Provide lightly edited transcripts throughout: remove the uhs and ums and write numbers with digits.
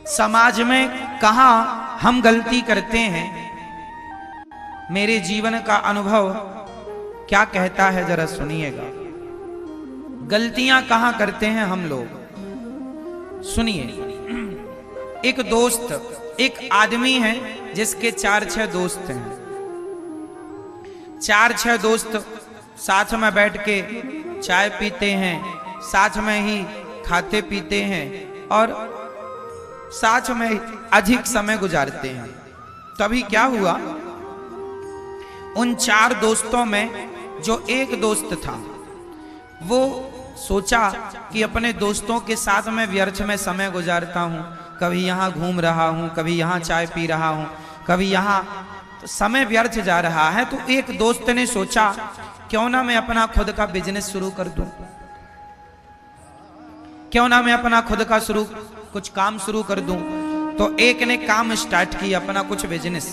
समाज में कहां हम गलती करते हैं, मेरे जीवन का अनुभव क्या कहता है जरा सुनिएगा। गलतियां कहां करते हैं हम लोग, सुनिए। एक दोस्त, एक आदमी है जिसके 4-6 दोस्त हैं। 4-6 दोस्त साथ में बैठ के चाय पीते हैं, साथ में ही खाते पीते हैं और साथ में अधिक समय गुजारते हैं। तभी क्या हुआ, उन 4 दोस्तों में जो एक दोस्त था वो सोचा कि अपने दोस्तों के साथ में व्यर्थ में समय गुजारता हूं, कभी यहां घूम रहा हूं, कभी यहां चाय पी रहा हूं, कभी यहां, तो समय व्यर्थ जा रहा है। तो एक दोस्त ने सोचा क्यों ना मैं अपना खुद का बिजनेस शुरू कर दूं, क्यों ना मैं अपना खुद का कुछ काम शुरू कर दूं। तो एक ने काम स्टार्ट किया, अपना कुछ बिजनेस,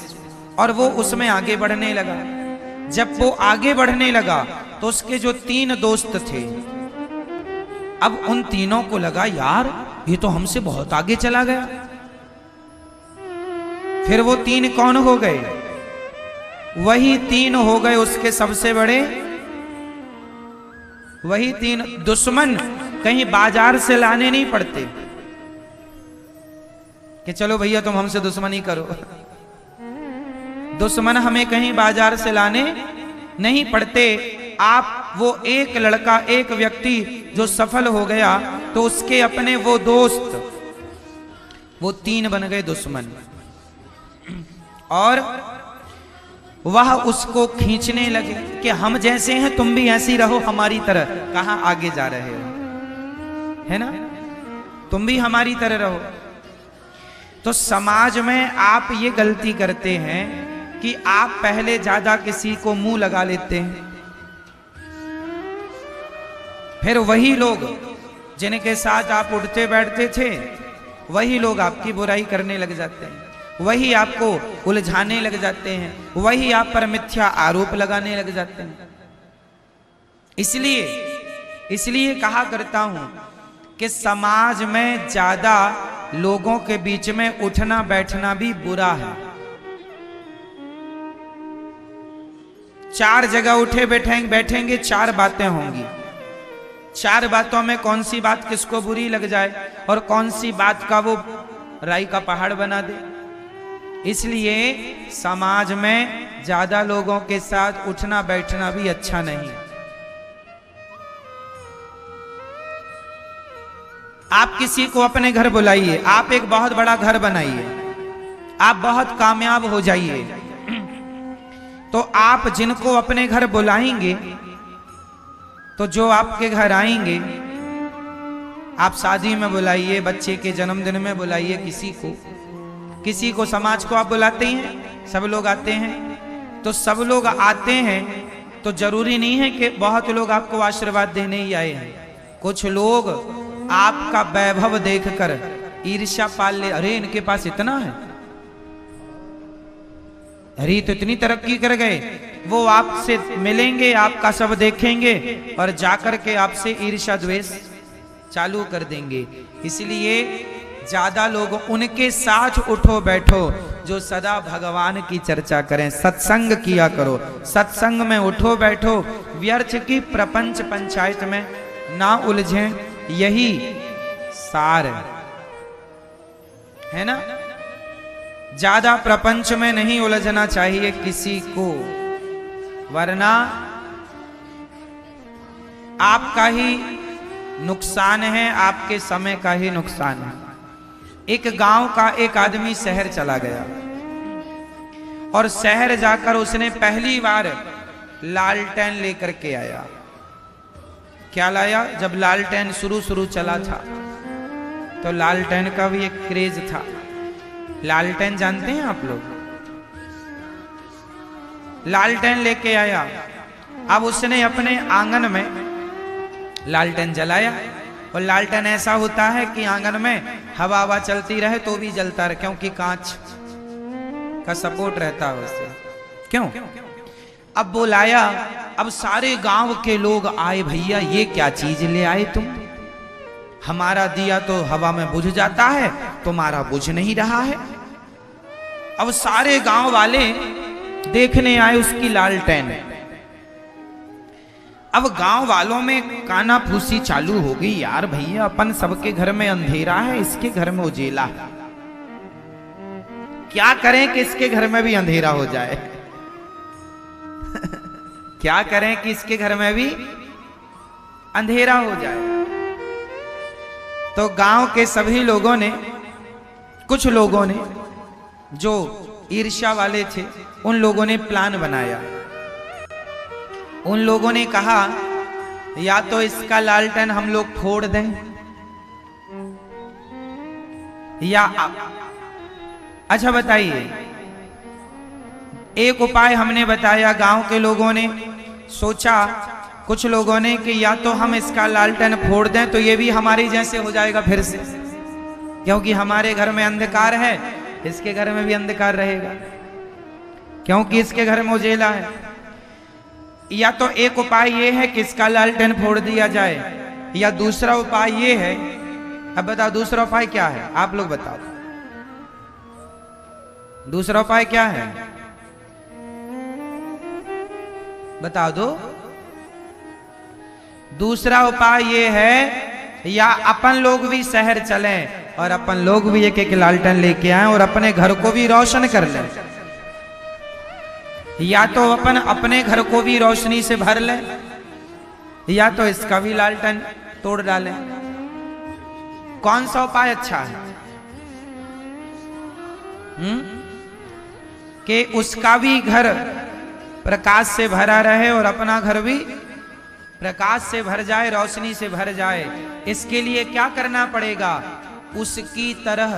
और वो उसमें आगे बढ़ने लगा। जब वो आगे बढ़ने लगा तो उसके जो 3 दोस्त थे, अब उन तीनों को लगा यार ये तो हमसे बहुत आगे चला गया। फिर वो 3 कौन हो गए, वही 3 हो गए उसके सबसे बड़े, वही 3 दुश्मन। कहीं बाजार से लाने नहीं पड़ते कि चलो भैया तुम हमसे दुश्मनी करो। दुश्मन हमें कहीं बाजार से लाने नहीं पड़ते। आप वो एक लड़का, एक व्यक्ति जो सफल हो गया तो उसके अपने वो दोस्त, वो 3 बन गए दुश्मन, और वह उसको खींचने लगे कि हम जैसे हैं तुम भी ऐसी रहो हमारी तरह। कहां आगे जा रहे हो, है ना, तुम भी हमारी तरह रहो। तो समाज में आप ये गलती करते हैं कि आप पहले ज्यादा किसी को मुंह लगा लेते हैं, फिर वही लोग जिनके साथ आप उठते बैठते थे वही लोग आपकी बुराई करने लग जाते हैं, वही आपको उलझाने लग जाते हैं, वही आप पर मिथ्या आरोप लगाने लग जाते हैं। इसलिए कहा करता हूं कि समाज में ज्यादा लोगों के बीच में उठना बैठना भी बुरा है। 4 जगह उठे बैठेंगे 4 बातें होंगी। 4 बातों में कौन सी बात किसको बुरी लग जाए और कौन सी बात का वो राई का पहाड़ बना दे। इसलिए समाज में ज्यादा लोगों के साथ उठना बैठना भी अच्छा नहीं। आप किसी को अपने घर बुलाइए, आप एक बहुत बड़ा घर बनाइए, आप बहुत कामयाब हो जाइए, तो आप जिनको अपने घर बुलाएंगे, तो जो आपके घर आएंगे, आप शादी में बुलाइए, बच्चे के जन्मदिन में बुलाइए, किसी को समाज को आप बुलाते हैं, सब लोग आते हैं। तो सब लोग आते हैं तो जरूरी नहीं है कि बहुत लोग आपको आशीर्वाद देने ही आए हैं। कुछ लोग आपका वैभव देखकर ईर्ष्या पाल ले, अरे इनके पास इतना है, अरे तो इतनी तरक्की कर गए। वो आपसे मिलेंगे, आपका सब देखेंगे और जाकर के आपसे ईर्ष्या द्वेष चालू कर देंगे। इसलिए ज्यादा लोग उनके साथ उठो बैठो जो सदा भगवान की चर्चा करें, सत्संग किया करो, सत्संग में उठो बैठो, व्यर्थ की प्रपंच पंचायत में ना उलझें, यही सार है ना। ज्यादा प्रपंच में नहीं उलझना चाहिए किसी को, वरना आपका ही नुकसान है, आपके समय का ही नुकसान है। एक गांव का एक आदमी शहर चला गया और शहर जाकर उसने पहली बार लालटेन लेकर के आया। क्या लाया, जब लालटेन शुरू चला था तो लालटेन का भी एक क्रेज था। लालटेन जानते हैं आप लोग, लालटेन लेके आया। अब उसने अपने आंगन में लालटेन जलाया, और लालटेन ऐसा होता है कि आंगन में हवा चलती रहे तो भी जलता रहे, क्योंकि कांच का सपोर्ट रहता है उससे। क्यों? अब वो लाया, अब सारे गांव के लोग आए, भैया ये क्या चीज ले आए तुम, हमारा दिया तो हवा में बुझ जाता है, तुम्हारा बुझ नहीं रहा है। अब सारे गांव वाले देखने आए उसकी लालटेन। अब गांव वालों में काना फूसी चालू हो गई, यार भैया अपन सबके घर में अंधेरा है, इसके घर में उजेला है, क्या करें कि इसके घर में भी अंधेरा हो जाए क्या करें कि इसके घर में भी अंधेरा हो जाए। तो गांव के सभी लोगों ने, कुछ लोगों ने जो ईर्ष्या वाले थे, उन लोगों ने प्लान बनाया। उन लोगों ने कहा या तो इसका लालटेन हम लोग फोड़ दें, या अच्छा बताइए, एक उपाय हमने बताया, गांव के लोगों ने सोचा, कुछ लोगों ने कि या तो हम इसका लालटेन फोड़ दें तो ये भी हमारी जैसे हो जाएगा फिर से, क्योंकि हमारे घर में अंधकार है, इसके घर में भी अंधकार रहेगा, क्योंकि इसके घर में उजेला है। या तो एक उपाय ये है कि इसका लालटेन फोड़ दिया जाए, या दूसरा उपाय ये है, अब बताओ दूसरा उपाय क्या है, आप लोग बताओ दूसरा उपाय क्या है, बता दो। दूसरा उपाय ये है, या अपन लोग भी शहर चलें और अपन लोग भी एक एक लालटेन लेके आए और अपने घर को भी रोशन कर लें, या तो अपन अपने घर को भी रोशनी से भर लें, या तो इसका भी लालटेन तोड़ डालें। कौन सा उपाय अच्छा है? कि उसका भी घर प्रकाश से भरा रहे और अपना घर भी प्रकाश से भर जाए, रोशनी से भर जाए। इसके लिए क्या करना पड़ेगा? उसकी तरह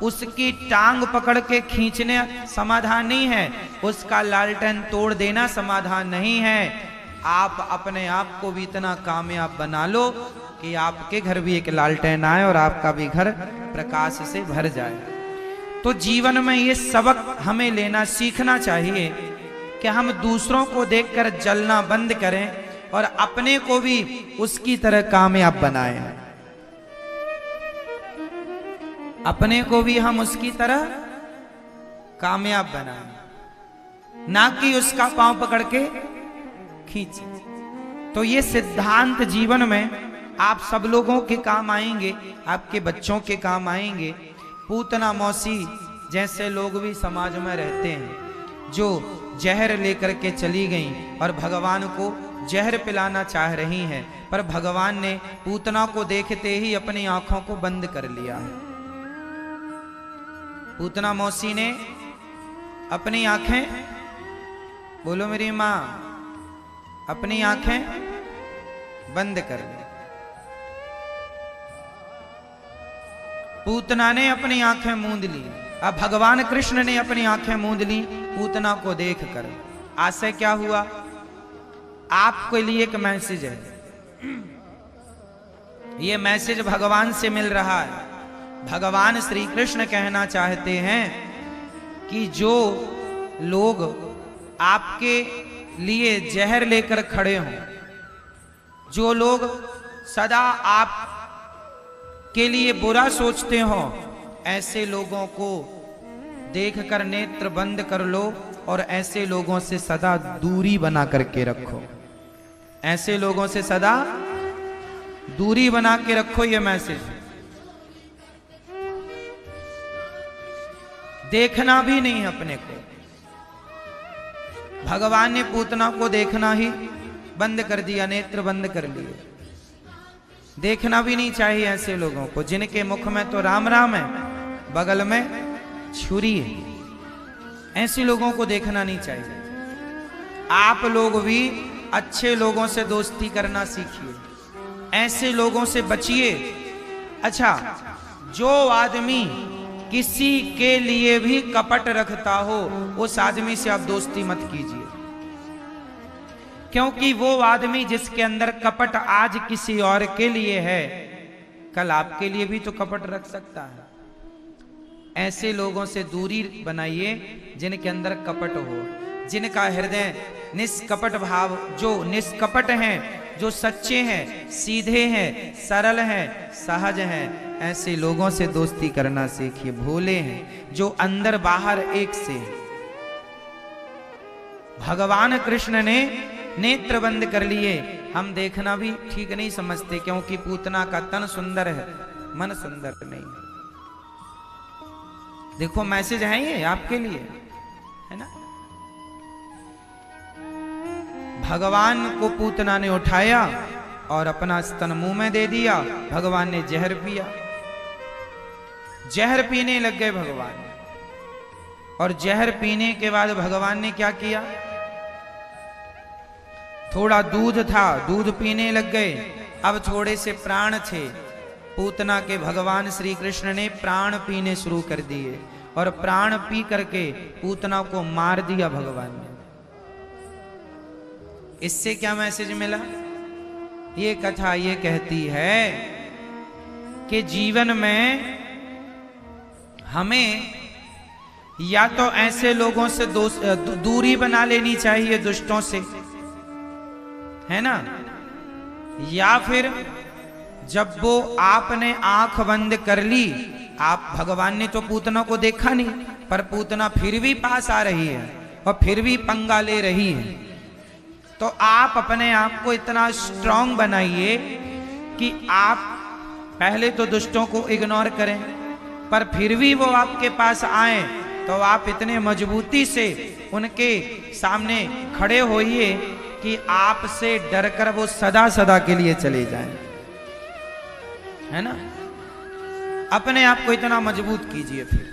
उसकी टांग पकड़ के खींचने समाधान नहीं है, उसका लालटेन तोड़ देना समाधान नहीं है। आप अपने आप को भी इतना कामयाब बना लो कि आपके घर भी एक लालटेन आए और आपका भी घर प्रकाश से भर जाए। तो जीवन में ये सबक हमें लेना सीखना चाहिए कि हम दूसरों को देखकर जलना बंद करें और अपने को भी उसकी तरह कामयाब बनाएं। अपने को भी हम उसकी तरह कामयाब बनाएं, ना कि उसका पांव पकड़ के खींचे। तो ये सिद्धांत जीवन में आप सब लोगों के काम आएंगे, आपके बच्चों के काम आएंगे। पूतना मौसी जैसे लोग भी समाज में रहते हैं, जो जहर लेकर के चली गईं और भगवान को जहर पिलाना चाह रही हैं, पर भगवान ने पूतना को देखते ही अपनी आंखों को बंद कर लिया है। पूतना मौसी ने अपनी आंखें, बोलो मेरी मां, अपनी आंखें बंद कर ली। पूतना ने अपनी आंखें मूंद ली। अब भगवान कृष्ण ने अपनी आंखें मूंद ली पूतना को देखकर। आज से क्या हुआ? आपके लिए एक मैसेज है, ये मैसेज भगवान से मिल रहा है। भगवान श्री कृष्ण कहना चाहते हैं कि जो लोग आपके लिए जहर लेकर खड़े हों, जो लोग सदा आप के लिए बुरा सोचते हो, ऐसे लोगों को देखकर नेत्र बंद कर लो और ऐसे लोगों से सदा दूरी बना करके रखो। ऐसे लोगों से सदा दूरी बना के रखो। ये मैसेज देखना भी नहीं है अपने को। भगवान ने पूतना को देखना ही बंद कर दिया, नेत्र बंद कर लिए। देखना भी नहीं चाहिए ऐसे लोगों को जिनके मुख में तो राम राम है, बगल में छुरी है। ऐसे लोगों को देखना नहीं चाहिए। आप लोग भी अच्छे लोगों से दोस्ती करना सीखिए, ऐसे लोगों से बचिए। अच्छा, जो आदमी किसी के लिए भी कपट रखता हो, उस आदमी से आप दोस्ती मत कीजिए, क्योंकि वो आदमी जिसके अंदर कपट आज किसी और के लिए है, कल आपके लिए भी तो कपट रख सकता है। ऐसे लोगों से दूरी बनाइए जिनके अंदर कपट हो, जिनका हृदय निष्कपट भाव, जो निष्कपट हैं जो सच्चे हैं, सीधे हैं, सरल हैं, सहज हैं, ऐसे लोगों से दोस्ती करना सीखिए। भोले हैं, जो अंदर बाहर एक से हैं। भगवान कृष्ण ने नेत्र बंद कर लिए। हम देखना भी ठीक नहीं समझते, क्योंकि पूतना का तन सुंदर है, मन सुंदर नहीं। देखो मैसेज है ये आपके लिए, है ना। भगवान को पूतना ने उठाया और अपना स्तन मुंह में दे दिया। भगवान ने जहर पिया, जहर पीने लग गए भगवान। और जहर पीने के बाद भगवान ने क्या किया, थोड़ा दूध था, दूध पीने लग गए। अब थोड़े से प्राण थे पूतना के, भगवान श्री कृष्ण ने प्राण पीने शुरू कर दिए और प्राण पी करके पूतना को मार दिया भगवान ने। इससे क्या मैसेज मिला? ये कथा ये कहती है कि जीवन में हमें या तो ऐसे लोगों से दूरी बना लेनी चाहिए, दुष्टों से, है ना, या फिर जब वो आपने आंख बंद कर ली, आप भगवान ने तो पूतना को देखा नहीं, पर पूतना फिर भी पास आ रही है और फिर भी पंगा ले रही है, तो आप अपने आप को इतना स्ट्रांग बनाइए कि आप पहले तो दुष्टों को इग्नोर करें, पर फिर भी वो आपके पास आए तो आप इतने मजबूती से उनके सामने खड़े होइए कि आपसे डरकर वो सदा सदा के लिए चले जाएं, है ना। अपने आप को इतना मजबूत कीजिए फिर।